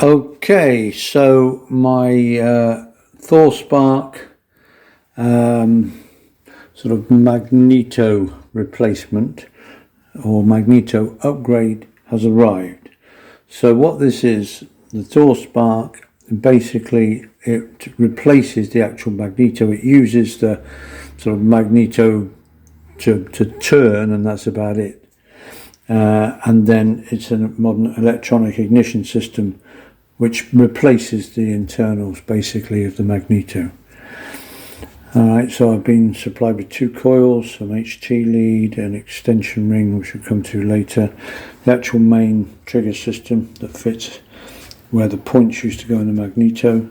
Okay, so my Thor Spark sort of magneto replacement or magneto upgrade has arrived. So what this is, the Thor Spark, basically it replaces the actual magneto. It uses the sort of magneto to turn, and that's about it. And then it's a modern electronic ignition system which replaces the internals basically of the magneto. Alright, so I've been supplied with 2 coils, some HT lead, an extension ring which we'll come to later, the actual main trigger system that fits where the points used to go in the magneto,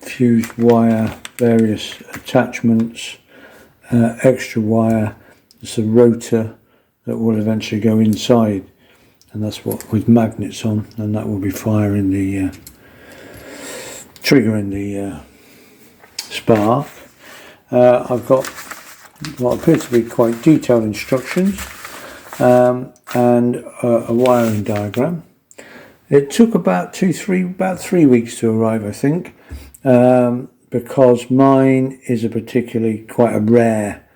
fused wire, various attachments, extra wire. It's a rotor that will eventually go inside, and that's what with magnets on, and that will be firing the triggering the spark. I've got what appear to be quite detailed instructions and a wiring diagram. It took about 3 weeks to arrive, I think, because mine is a particularly quite a rare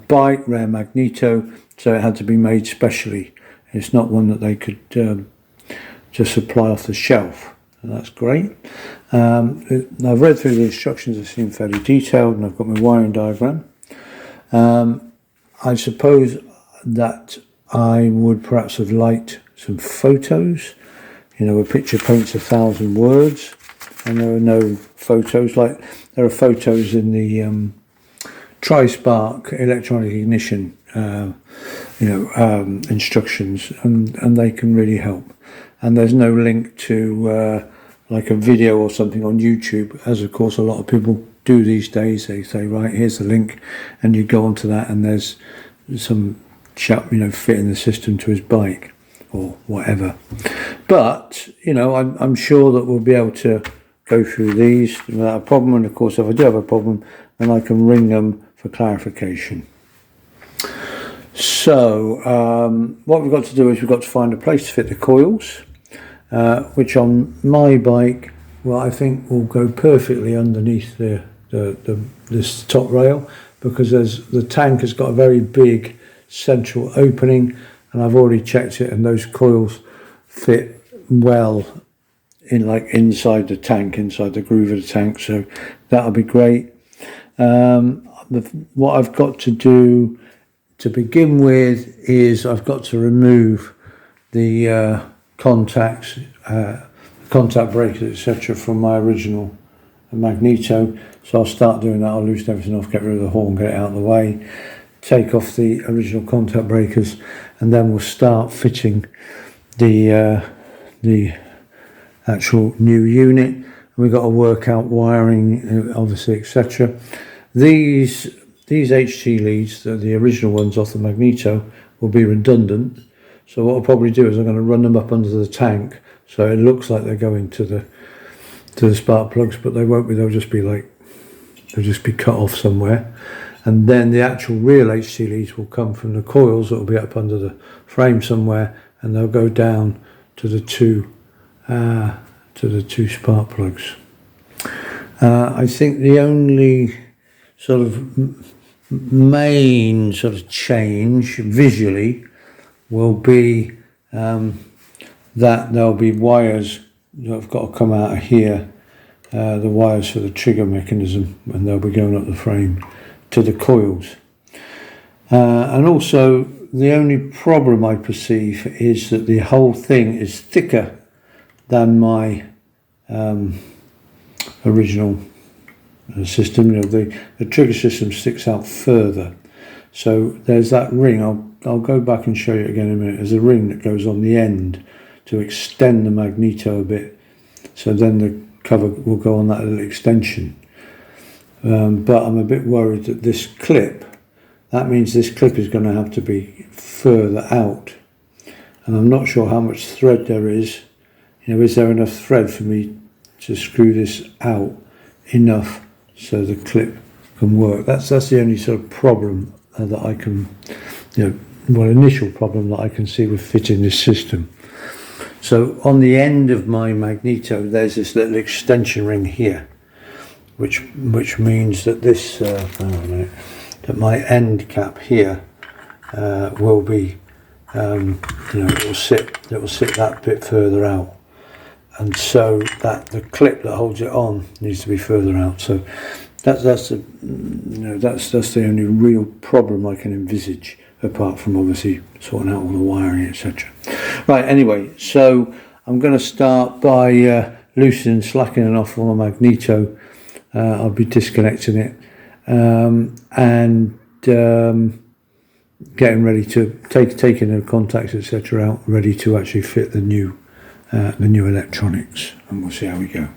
bike, rare magneto, so it had to be made specially. It's not one that they could just supply off the shelf, and that's great. I've read through the instructions, they seem fairly detailed, and I've got my wiring diagram. I suppose that I would perhaps have liked some photos. You know, a picture paints 1,000 words, and there are no photos. Like there are photos in the Tri-Spark electronic ignition instructions, and they can really help. And there's no link to like a video or something on YouTube, as of course a lot of people do these days. They say, right, here's the link, and you go onto that, and there's some chap, fitting the system to his bike or whatever. But I'm sure that we'll be able to go through these without a problem, and of course if I do have a problem, then I can ring them for clarification. So what we've got to do is we've got to find a place to fit the coils, which on my bike, well, I think will go perfectly underneath this top rail, because the tank has got a very big central opening, and I've already checked it, and those coils fit well in, like inside the tank, inside the groove of the tank, so that'll be great. What I've got to do to begin with is I've got to remove the contacts, contact breakers, etc. from my original magneto. So I'll start doing that. I'll loosen everything off, get rid of the horn, get it out of the way, take off the original contact breakers, and then we'll start fitting the actual new unit. We've got to work out wiring, obviously, etc. These HT leads, the original ones off the magneto, will be redundant. So what I'll probably do is I'm going to run them up under the tank, so it looks like they're going to the spark plugs, but they won't be. They'll just be cut off somewhere. And then the actual real HT leads will come from the coils that will be up under the frame somewhere, and they'll go down to the two spark plugs. I think the only sort of main sort of change visually will be that there'll be wires that have got to come out of here, the wires for the trigger mechanism, and they'll be going up the frame to the coils. And also the only problem I perceive is that the whole thing is thicker than my original system. The trigger system sticks out further, so there's that ring. I'll go back and show you again in a minute. There's a ring that goes on the end to extend the magneto a bit, so then the cover will go on that little extension. But I'm a bit worried that this clip, that means this clip is going to have to be further out, and I'm not sure how much thread there is. Is there enough thread for me to screw this out enough so the clip can work? That's the only sort of problem that I can, initial problem that I can see with fitting this system. So on the end of my magneto, there's this little extension ring here, which means that this hang on a minute, that my end cap here will be it will sit that bit further out, and so that the clip that holds it on needs to be further out. So that's the only real problem I can envisage, apart from obviously sorting out all the wiring, etc. Right, anyway, so I'm going to start by loosening, slackening off on my magneto. I'll be disconnecting it and getting ready to taking the contacts, etc. out, ready to actually fit the new electronics, and we'll see how we go.